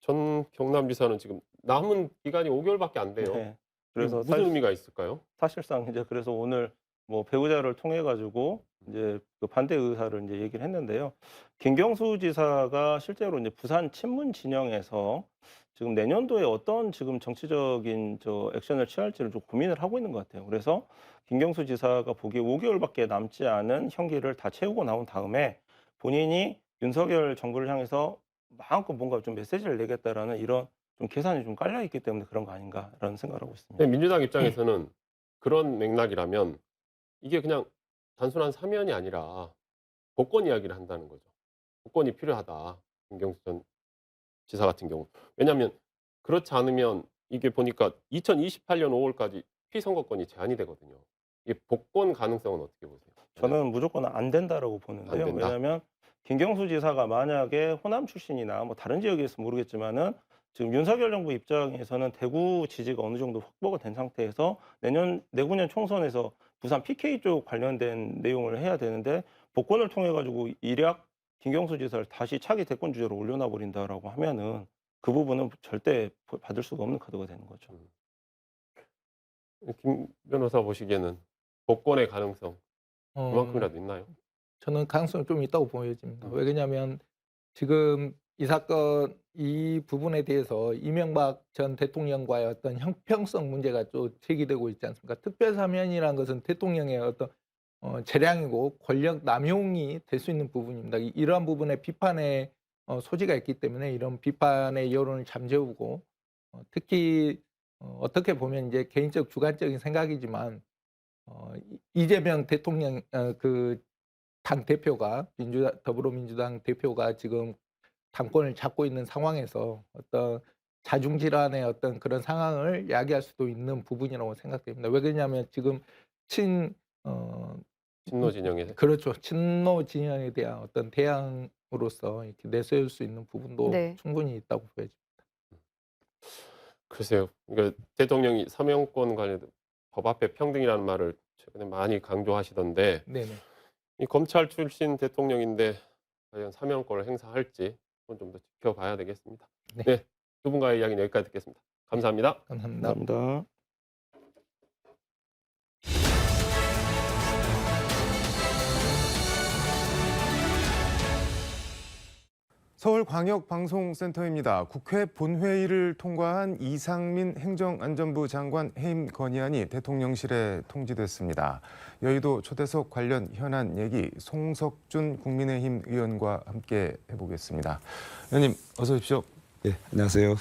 전 경남지사는 지금 남은 기간이 5개월밖에 안 돼요. 네. 그래서 무슨 의미가 있을까요? 사실상 이제 그래서 오늘 뭐 배우자를 통해 가지고 이제 그 반대 의사를 이제 얘기를 했는데요. 김경수 지사가 실제로 이제 부산 친문 진영에서 지금 내년도에 어떤 지금 정치적인 액션을 취할지를 좀 고민을 하고 있는 것 같아요. 그래서 김경수 지사가 보기에 5개월밖에 남지 않은 형기를 다 채우고 나온 다음에 본인이 윤석열 정부를 향해서 마음껏 뭔가 좀 메시지를 내겠다라는 이런 좀 계산이 좀 깔려 있기 때문에 그런 거 아닌가라는 생각을 하고 있습니다. 근데 민주당 입장에서는 그런 맥락이라면 이게 그냥 단순한 사면이 아니라 복권 이야기를 한다는 거죠. 복권이 필요하다. 김경수 전 지사 같은 경우. 왜냐하면 그렇지 않으면 이게 보니까 2028년 5월까지 피선거권이 제한이 되거든요. 이게 복권 가능성은 어떻게 보세요? 저는 무조건 안 된다라고 보는데요. 안 된다? 왜냐하면 김경수 지사가 만약에 호남 출신이나 뭐 다른 지역에서 모르겠지만은 지금 윤석열 정부 입장에서는 대구 지지가 어느 정도 확보가 된 상태에서 내후년 총선에서 부산 PK 쪽 관련된 내용을 해야 되는데 복권을 통해 가지고 일약 김경수 지사를 다시 차기 대권 주자로 올려놔 버린다라고 하면은 그 부분은 절대 받을 수가 없는 카드가 되는 거죠. 김 변호사 보시기에는 복권의 가능성 그만큼이라도 있나요? 저는 가능성이 좀 있다고 보여집니다. 왜냐하면 지금 이 사건 이 부분에 대해서 이명박 전 대통령과의 어떤 형평성 문제가 또 제기되고 있지 않습니까? 특별사면이라는 것은 대통령의 어떤 재량이고 권력 남용이 될 수 있는 부분입니다. 이러한 부분에 비판의 소지가 있기 때문에 이런 비판의 여론을 잠재우고 특히 어떻게 보면 이제 개인적 주관적인 생각이지만 이재명 대통령 그 당 대표가 더불어민주당 대표가 지금 당권을 잡고 있는 상황에서 어떤 자중질환의 어떤 그런 상황을 야기할 수도 있는 부분이라고 생각됩니다. 왜 그러냐면 지금 친노 진영에서. 그렇죠. 친노 진영에 대한 어떤 대항으로서 이렇게 내세울 수 있는 부분도 네. 충분히 있다고 보여집니다. 글쎄요. 그러니까 대통령이 사명권 관련 법 앞에 평등이라는 말을 최근에 많이 강조하시던데 네네. 이 검찰 출신 대통령인데 과연 사명권을 행사할지 그건 좀 더 지켜봐야 되겠습니다. 네. 네. 두 분과의 이야기는 여기까지 듣겠습니다. 감사합니다. 감사합니다. 감사합니다. 서울광역방송센터입니다. 국회 본회의를 통과한 이상민 행정안전부 장관 해임 건의안이 대통령실에 통지됐습니다. 여의도 초대석 관련 현안 얘기 송석준 국민의힘 의원과 함께 해보겠습니다. 의원님 어서 오십시오. 네, 안녕하세요.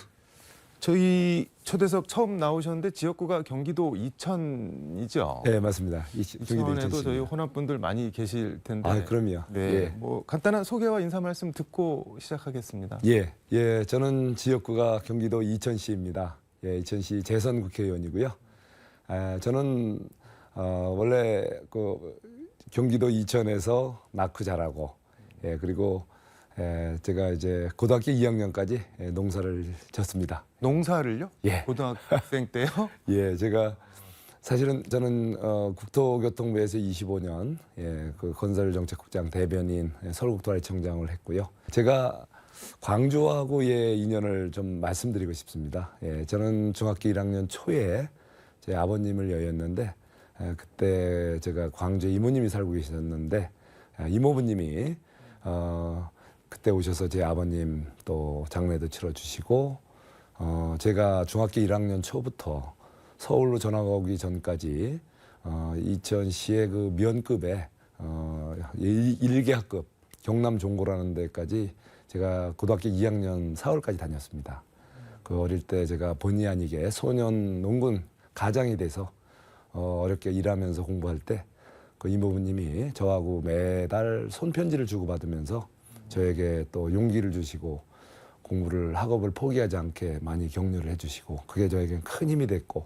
저희 초대석 처음 나오셨는데 지역구가 경기도 이천이죠? 네, 맞습니다. 이천에도 저희 호남분들 많이 계실 텐데. 아, 그럼요. 네, 예. 뭐 간단한 소개와 인사 말씀 듣고 시작하겠습니다. 예, 저는 지역구가 경기도 이천시입니다. 예, 이천시 재선 국회의원이고요. 저는 원래 그 경기도 이천에서 낳고 자라고, 예, 그리고 제가 이제 고등학교 2학년까지 농사를 졌습니다. 농사를요? 예. 고등학생 때요? 예, 제가 사실은 저는 국토교통부에서 25년 그 건설정책국장 대변인 서울국토관리청장을 했고요. 제가 광주하고의 인연을 좀 말씀드리고 싶습니다. 예, 저는 중학교 1학년 초에 제 아버님을 여였는데 그때 제가 광주에 이모님이 살고 계셨는데 이모부님이 그때 오셔서 제 아버님 또 장례도 치러주시고 제가 중학교 1학년 초부터 서울로 전화가 오기 전까지 이천시의 그 면급의 1계학급 경남종고라는 데까지 제가 고등학교 2학년 4월까지 다녔습니다. 그 어릴 때 제가 본의 아니게 소년 농군 가장이 돼서 어렵게 일하면서 공부할 때 그 이모부님이 저하고 매달 손편지를 주고받으면서 저에게 또 용기를 주시고 공부를 학업을 포기하지 않게 많이 격려를 해주시고 그게 저에겐 큰 힘이 됐고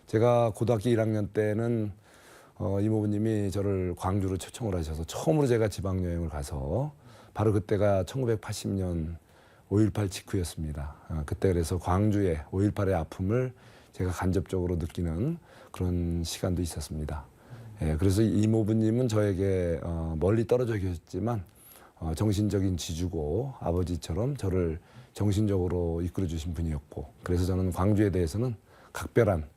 제가 고등학교 1학년 때는 이모부님이 저를 광주로 초청을 하셔서 처음으로 제가 지방여행을 가서 바로 그때가 1980년 5.18 직후였습니다. 그때 그래서 광주의 5.18의 아픔을 제가 간접적으로 느끼는 그런 시간도 있었습니다. 예, 그래서 이모부님은 저에게 멀리 떨어져 계셨지만 정신적인 지주고 아버지처럼 저를 정신적으로 이끌어 주신 분이었고 그래서 저는 광주에 대해서는 각별한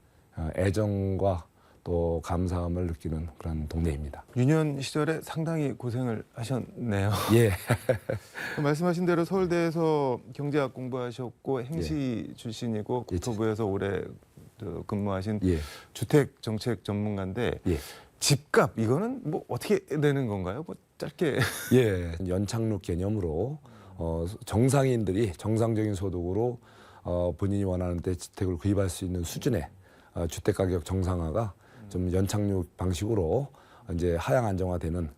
애정과 또 감사함을 느끼는 그런 동네입니다. 유년 시절에 상당히 고생을 하셨네요. 예. 말씀하신 대로 서울대에서 경제학 공부하셨고 행시 출신이고 국토부에서 오래 근무하신 예. 주택정책 전문가인데 예. 집값 이거는 뭐 어떻게 되는 건가요? 뭐 짧게. 예. 연착륙 개념으로 정상인들이 정상적인 소득으로 본인이 원하는 데 주택을 구입할 수 있는 수준의 주택 가격 정상화가 좀 연착륙 방식으로 이제 하향 안정화되는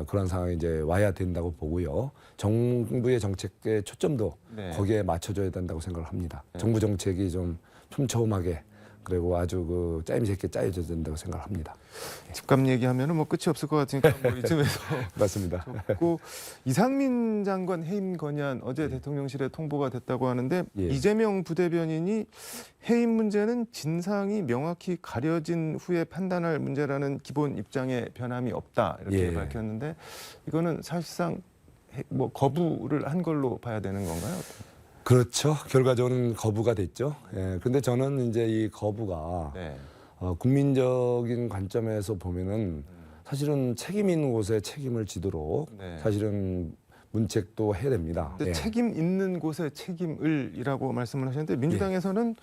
그런 상황이 이제 와야 된다고 보고요. 정부의 정책의 초점도 네. 거기에 맞춰줘야 된다고 생각을 합니다. 정부 정책이 좀 촘촘하게 그리고 아주 그 짜임새있게 짜여져야 된다고 생각을 합니다. 집값 얘기하면은 뭐 끝이 없을 것 같으니까 뭐 이쯤에서 맞습니다. 좋고 이상민 장관 해임 건의안 어제 대통령실에 통보가 됐다고 하는데 예. 이재명 부대변인이 해임 문제는 진상이 명확히 가려진 후에 판단할 문제라는 기본 입장에 변함이 없다 이렇게 예. 밝혔는데 이거는 사실상 뭐 거부를 한 걸로 봐야 되는 건가요? 그렇죠. 결과적으로는 거부가 됐죠. 예. 근데 저는 이제 이 거부가 네. 국민적인 관점에서 보면은 사실은 책임 있는 곳에 책임을 지도록 네. 사실은 문책도 해야 됩니다. 근데 예. 책임 있는 곳에 책임을이라고 말씀을 하셨는데 민주당에서는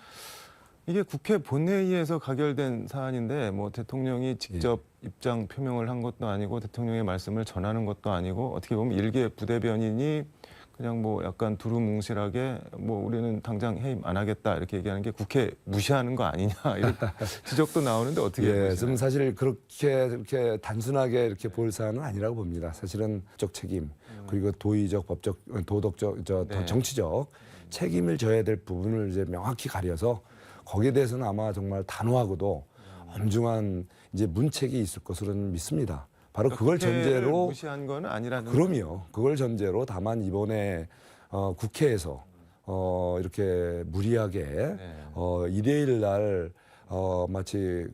이게 국회 본회의에서 가결된 사안인데 뭐 대통령이 직접 입장 표명을 한 것도 아니고 대통령의 말씀을 전하는 것도 아니고 어떻게 보면 일개 부대변인이 그냥 뭐 약간 두루뭉실하게 뭐 우리는 당장 해임 안 하겠다 이렇게 얘기하는 게 국회 무시하는 거 아니냐 이런 지적도 나오는데 어떻게 예, 보시나요? 좀 사실 그렇게 단순하게 이렇게 볼 사안은 아니라고 봅니다. 사실은 적 책임 그리고 도의적, 법적, 도덕적, 네. 정치적 책임을 져야 될 부분을 이제 명확히 가려서 거기에 대해서는 아마 정말 단호하고도 엄중한 이제 문책이 있을 것으로는 믿습니다. 바로 그걸 국회를 전제로 무시한 건 아니라는 그럼요. 그걸 전제로 다만 이번에 국회에서 이렇게 무리하게 네. 일요일 날 마치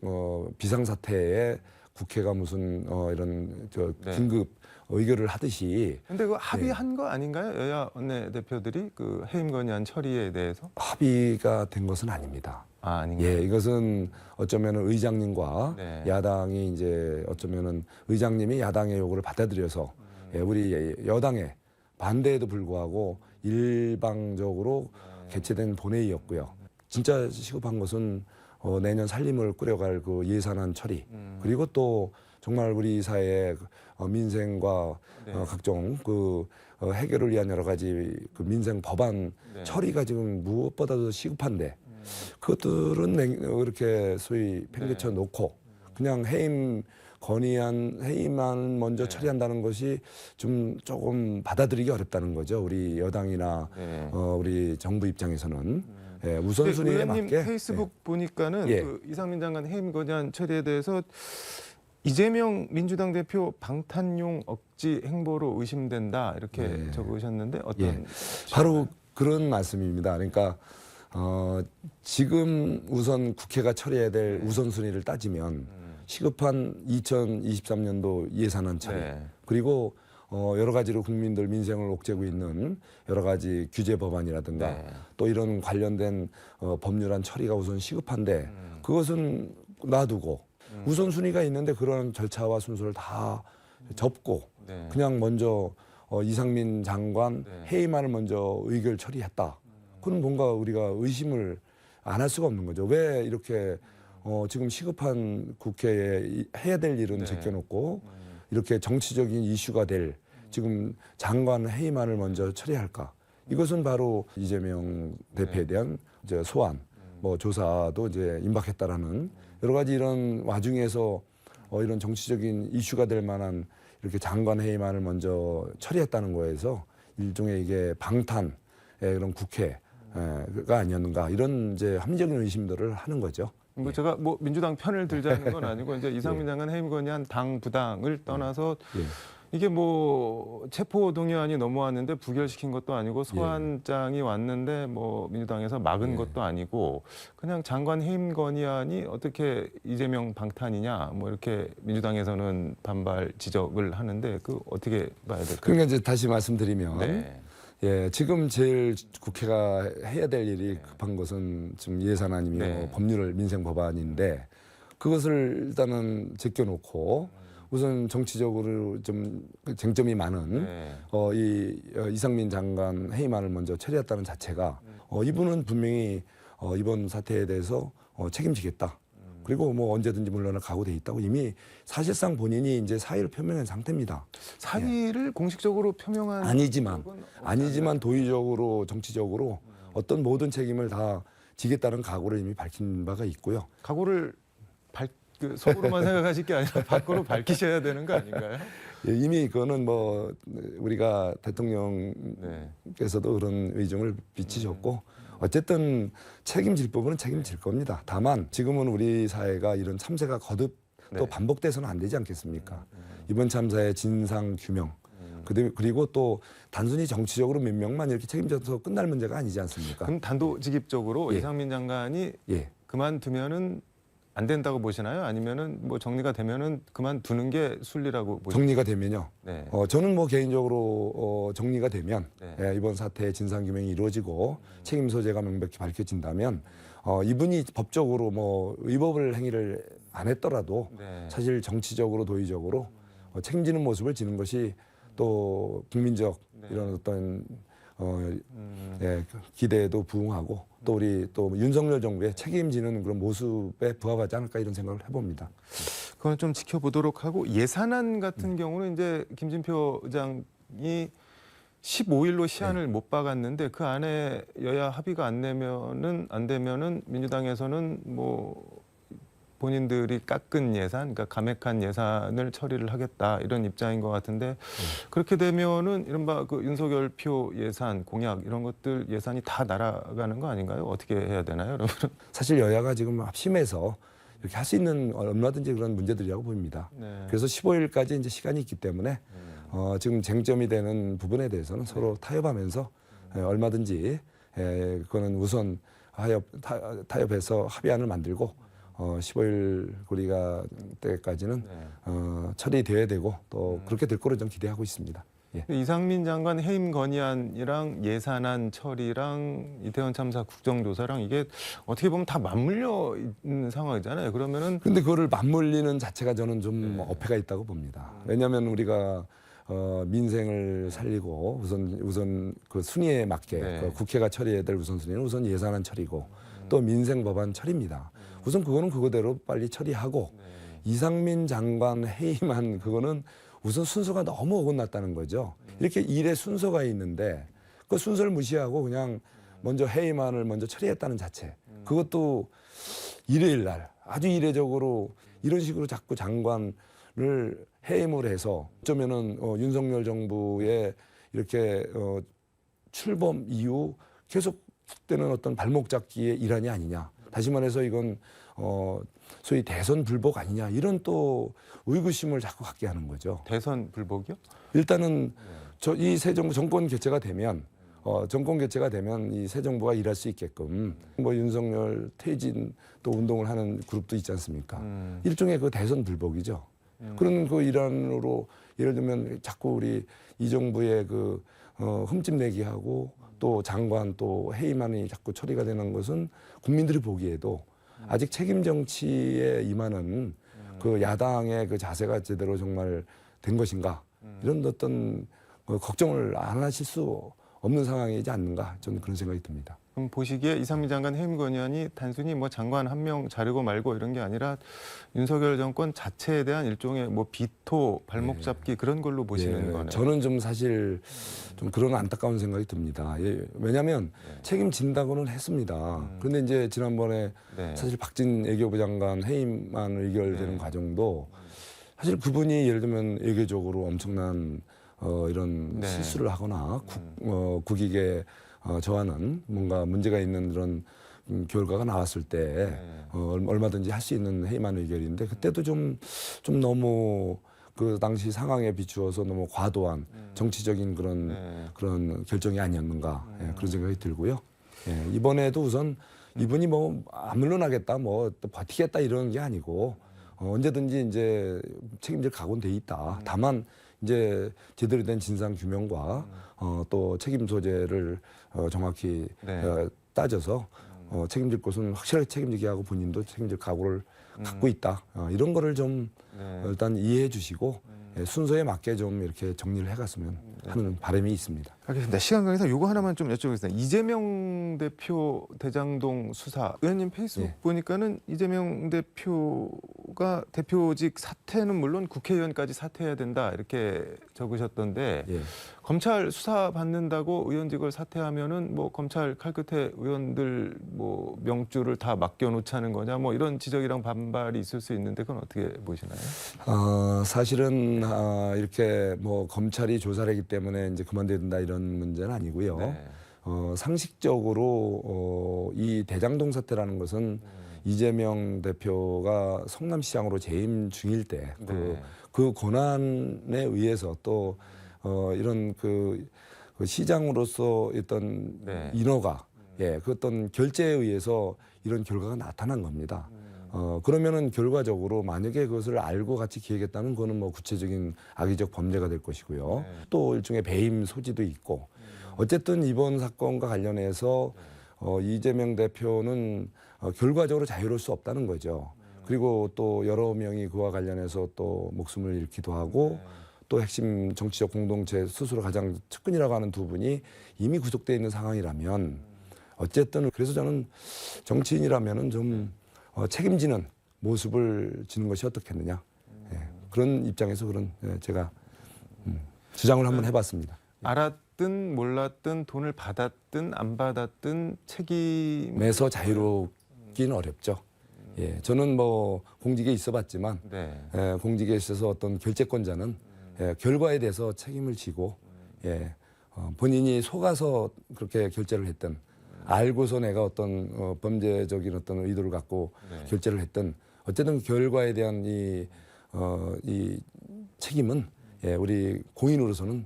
비상사태에 국회가 무슨 이런 네. 긴급 의결을 하듯이 근데 그 합의한 거 아닌가요? 여야 원내대표들이 그 해임 건의안 처리에 대해서? 합의가 된 것은 아닙니다. 아, 아닌가요? 예, 이것은 어쩌면은 의장님과 네. 야당이 이제 어쩌면은 의장님이 야당의 요구를 받아들여서 예, 우리 여당의 반대에도 불구하고 일방적으로 개최된 본회의였고요. 진짜 시급한 것은 내년 살림을 꾸려갈 그 예산안 처리 그리고 또 정말 우리 사회의 민생과 네. 각종 그 해결을 위한 여러 가지 그 민생 법안 네. 처리가 지금 무엇보다도 시급한데 그것들은 이렇게 소위 팽개쳐 네. 놓고 그냥 해임안 먼저 네. 처리한다는 것이 좀 조금 받아들이기 어렵다는 거죠. 우리 여당이나 네. 우리 정부 입장에서는 예, 근데 우선순위에 의원님 맞게 페이스북 보니까는 예. 그 이상민 장관 해임 건의안 처리에 대해서 이재명 민주당 대표 방탄용 억지 행보로 의심된다 이렇게 네. 적으셨는데 어떤 예. 바로 그런 말씀입니다. 그러니까 지금 우선 국회가 처리해야 될 네. 우선순위를 따지면 시급한 2023년도 예산안 처리 네. 그리고 여러 가지로 국민들 민생을 옥죄고 있는 여러 가지 규제 법안이라든가 네. 또 이런 관련된 법률안 처리가 우선 시급한데 그것은 놔두고 우선순위가 있는데 그런 절차와 순서를 다 접고 네. 그냥 먼저 이상민 장관 네. 해임안을 먼저 의결 처리했다. 그건 뭔가 우리가 의심을 안 할 수가 없는 거죠. 왜 이렇게 지금 시급한 국회에 해야 될 일은 네. 제껴놓고 이렇게 정치적인 이슈가 될 지금 장관 해임안을 먼저 처리할까? 이것은 바로 이재명 대표에 대한 이제 소환, 뭐 조사도 이제 임박했다라는 여러 가지 이런 와중에서 이런 정치적인 이슈가 될 만한 이렇게 장관 해임안을 먼저 처리했다는 거에서 일종의 이게 방탄의 그런 국회가 아니었는가 이런 이제 합리적인 의심들을 하는 거죠. 뭐 제가 뭐 민주당 편을 들자는 건 아니고 이제 이상민 예. 장관 해임 건의안 당 부당을 떠나서 예. 이게 뭐 체포 동의안이 넘어왔는데 부결시킨 것도 아니고 소환장이 왔는데 뭐 민주당에서 막은 예. 것도 아니고 그냥 장관 해임 건의안이 어떻게 이재명 방탄이냐 뭐 이렇게 민주당에서는 반발 지적을 하는데 그 어떻게 봐야 될까요? 그러니까 이제 다시 말씀드리면 네. 예, 지금 제일 국회가 해야 될 일이 급한 것은 지금 예산안이며 네. 법률 민생 법안인데 그것을 일단은 제껴놓고 우선 정치적으로 좀 쟁점이 많은 네. 이상민 장관 해임안을 먼저 처리했다는 자체가 이분은 분명히 이번 사태에 대해서 책임지겠다. 그리고 뭐 언제든지 물러날 각오돼 있다고 이미 사실상 본인이 이제 사의를 표명한 상태입니다. 사의를 공식적으로 표명한 아니지만 적은 아니지만 도의적으로 정치적으로 어떤 모든 책임을 다 지겠다는 각오를 이미 밝힌 바가 있고요. 각오를 그 속으로만 생각하실 게 아니라 밖으로 밝히셔야 되는 거 아닌가요? 예, 이미 그거는 뭐 우리가 네. 대통령께서도 그런 의중을 비치셨고 어쨌든 책임질 부분은 책임질 겁니다. 다만 지금은 우리 사회가 이런 참사가 거듭 또 네. 반복돼서는 안 되지 않겠습니까? 이번 참사의 진상 규명 그리고 또 단순히 정치적으로 몇 명만 이렇게 책임져서 끝날 문제가 아니지 않습니까? 그럼 단도직입적으로 예. 이상민 장관이 예. 그만두면은 안 된다고 보시나요? 아니면은 뭐 정리가 되면은 그만두는 게 순리라고 보시나요? 정리가 되면요. 네. 저는 뭐 개인적으로 정리가 되면 네. 이번 사태의 진상규명이 이루어지고 책임 소재가 명백히 밝혀진다면 이분이 법적으로 뭐 위법을 행위를 안 했더라도 네. 사실 정치적으로 도의적으로 책임지는 모습을 지는 것이 또 국민적 네. 이런 어떤 기대에도 부응하고 또 우리 또 윤석열 정부의 책임지는 그런 모습에 부합하지 않을까 이런 생각을 해봅니다. 그건 좀 지켜보도록 하고 예산안 같은 경우는 이제 김진표 의장이 15일로 시한을 못 박았는데 그 안에 여야 합의가 안 되면은 민주당에서는 뭐 본인들이 깎은 예산, 그러니까 감액한 예산을 처리를 하겠다 이런 입장인 것 같은데 그렇게 되면은 이른바 그 윤석열 표 예산, 공약 이런 것들 예산이 다 날아가는 거 아닌가요? 어떻게 해야 되나요, 여러분? 사실 여야가 지금 합심해서 이렇게 할 수 있는 얼마든지 그런 문제들이라고 보입니다. 네. 그래서 15일까지 이제 시간이 있기 때문에 지금 쟁점이 되는 부분에 대해서는 서로 타협하면서 얼마든지 그거는 우선 타협해서 합의안을 만들고 15일 우리가 때까지는 처리돼야 되고 또 그렇게 될 거로 좀 기대하고 있습니다. 예. 이상민 장관 해임 건의안이랑 예산안 처리랑 이태원 참사 국정조사랑 이게 어떻게 보면 다 맞물려 있는 상황이잖아요. 그러면은 근데 그거를 맞물리는 자체가 저는 좀 어폐가 있다고 봅니다. 왜냐하면 우리가 민생을 살리고 우선 그 순위에 맞게 그 국회가 처리해야 될 우선순위는 우선 예산안 처리고 또 민생 법안 처리입니다. 우선 그거는 그거대로 빨리 처리하고 이상민 장관 해임안 그거는 우선 순서가 너무 어긋났다는 거죠. 이렇게 일의 순서가 있는데 그 순서를 무시하고 그냥 먼저 해임안을 먼저 처리했다는 자체. 그것도 일요일 날 아주 이례적으로 이런 식으로 자꾸 장관을 해임을 해서 어쩌면은 윤석열 정부의 이렇게 출범 이후 계속되는 어떤 발목 잡기의 일환이 아니냐. 다시 말해서 이건 소위 대선 불복 아니냐 이런 또 의구심을 자꾸 갖게 하는 거죠. 대선 불복이요? 일단은 이 새 정부 정권 교체가 되면 이 새 정부가 일할 수 있게끔 뭐 윤석열 퇴진 또 운동을 하는 그룹도 있지 않습니까? 일종의 그 대선 불복이죠. 그런 그 일환으로 예를 들면 자꾸 우리 이 정부의 그 흠집 내기하고 또 장관 또 해임안이 자꾸 처리가 되는 것은 국민들이 보기에도 아직 책임 정치에 임하는 그 야당의 그 자세가 제대로 정말 된 것인가 이런 어떤 걱정을 안 하실 수 없는 상황이지 않는가 저는 그런 생각이 듭니다. 그럼 보시기에 이상민 장관 해임 건의안이 단순히 뭐 장관 한 명 자르고 말고 이런 게 아니라 윤석열 정권 자체에 대한 일종의 뭐 비토, 발목 잡기 그런 걸로 보시는 거네요. 저는 좀 사실 좀 그런 안타까운 생각이 듭니다. 왜냐하면 책임진다고는 했습니다. 그런데 이제 지난번에 사실 박진 외교부 장관 해임안 의결되는 과정도 사실 그분이 예를 들면 외교적으로 엄청난 이런 실수를 하거나 국익에 저하는 뭔가 문제가 있는 그런 결과가 나왔을 때 얼마든지 할 수 있는 해임안 의결인데 그때도 좀 너무 그 당시 상황에 비추어서 너무 과도한 정치적인 그런 결정이 아니었는가 그런 생각이 들고요. 이번에도 우선 이분이 뭐 안 물러나겠다 뭐 또 버티겠다 이런 게 아니고 언제든지 이제 책임질 각오는 돼 있다. 다만 이제 제대로 된 진상 규명과 또 책임 소재를 정확히 따져서 책임질 것은 확실하게 책임지게 하고 본인도 책임질 각오를 갖고 있다. 이런 거를 좀 일단 이해해 주시고 순서에 맞게 좀 이렇게 정리를 해갔으면 하는 바람이 있습니다. 알겠습니다. 시간 관계상 요거 하나만 좀 여쭤보겠습니다. 이재명 대표 대장동 수사 의원님 페이스북 보니까는 이재명 대표가 대표직 사퇴는 물론 국회의원까지 사퇴해야 된다 이렇게 적으셨던데 검찰 수사 받는다고 의원직을 사퇴하면은 뭐 검찰 칼끝에 의원들 뭐 명줄을 다 맡겨놓자는 거냐 뭐 이런 지적이랑 반발이 있을 수 있는데 그건 어떻게 보시나요? 사실은 이렇게 뭐 검찰이 조사를 하기 때문에 이제 그만둬야 된다 이런 문제는 아니고요. 상식적으로 이 대장동 사태라는 것은 이재명 대표가 성남시장으로 재임 중일 때 그 권한에 의해서 또 이런 그 시장으로서 어떤 인허가, 그 어떤 결재에 의해서 이런 결과가 나타난 겁니다. 그러면은 결과적으로 만약에 그것을 알고 같이 기획했다는 거는 뭐 구체적인 악의적 범죄가 될 것이고요. 또 일종의 배임 소지도 있고. 어쨌든 이번 사건과 관련해서 이재명 대표는 결과적으로 자유로울 수 없다는 거죠. 그리고 또 여러 명이 그와 관련해서 또 목숨을 잃기도 하고 또 핵심 정치적 공동체 스스로 가장 측근이라고 하는 두 분이 이미 구속되어 있는 상황이라면 어쨌든 그래서 저는 정치인이라면은 좀 책임지는 모습을 지는 것이 어떻겠느냐. 그런 입장에서 제가 주장을 한번 해봤습니다. 알았든 몰랐든 돈을 받았든 안 받았든 책임에서 에서 자유롭기는 어렵죠. 예, 저는 뭐 공직에 있어봤지만 네. 공직에 있어서 어떤 결재권자는 결과에 대해서 책임을 지고 본인이 속아서 그렇게 결재를 했던 알고서 내가 어떤 범죄적인 어떤 의도를 갖고 네. 결재를 했던 어쨌든 결과에 대한 이 책임은 우리 공인으로서는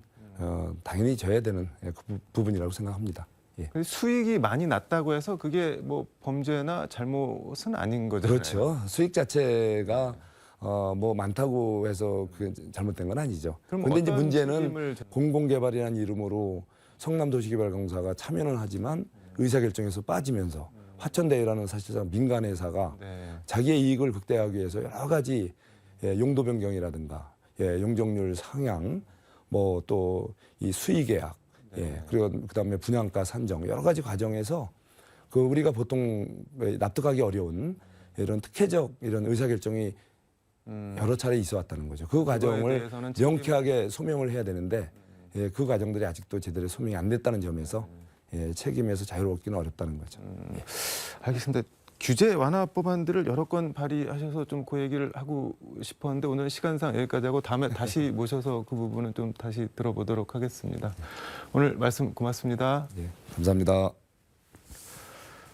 당연히 져야 되는 그 부분이라고 생각합니다. 예. 수익이 많이 났다고 해서 그게 뭐 범죄나 잘못은 아닌 거잖아요. 그렇죠. 수익 자체가 뭐 많다고 해서 그 잘못된 건 아니죠. 그럼 그런데 이제 어떤 문제는 책임을 공공개발이라는 이름으로 성남도시개발공사가 참여는 하지만 의사결정에서 빠지면서 화천대유라는 사실상 민간 회사가 네. 자기의 이익을 극대화하기 위해서 여러 가지 용도 변경이라든가 용적률 상향 뭐 또 이 수의계약 그리고 그다음에 분양가 산정 여러 가지 과정에서 그 우리가 보통 납득하기 어려운 이런 특혜적 이런 의사결정이 여러 차례 있어 왔다는 거죠. 그 과정을 대해서는 명쾌하게 소명을 해야 되는데 그 과정들이 아직도 제대로 소명이 안 됐다는 점에서 책임에서 자유롭기는 어렵다는 거죠. 알겠습니다. 규제 완화 법안들을 여러 건 발의하셔서 좀 그 얘기를 하고 싶었는데 오늘 시간상 여기까지 하고 다음에 다시 모셔서 그 부분은 좀 다시 들어보도록 하겠습니다. 오늘 말씀 고맙습니다. 네, 감사합니다.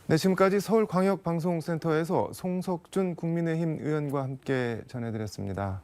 네, 지금까지 서울광역방송센터에서 송석준 국민의힘 의원과 함께 전해드렸습니다.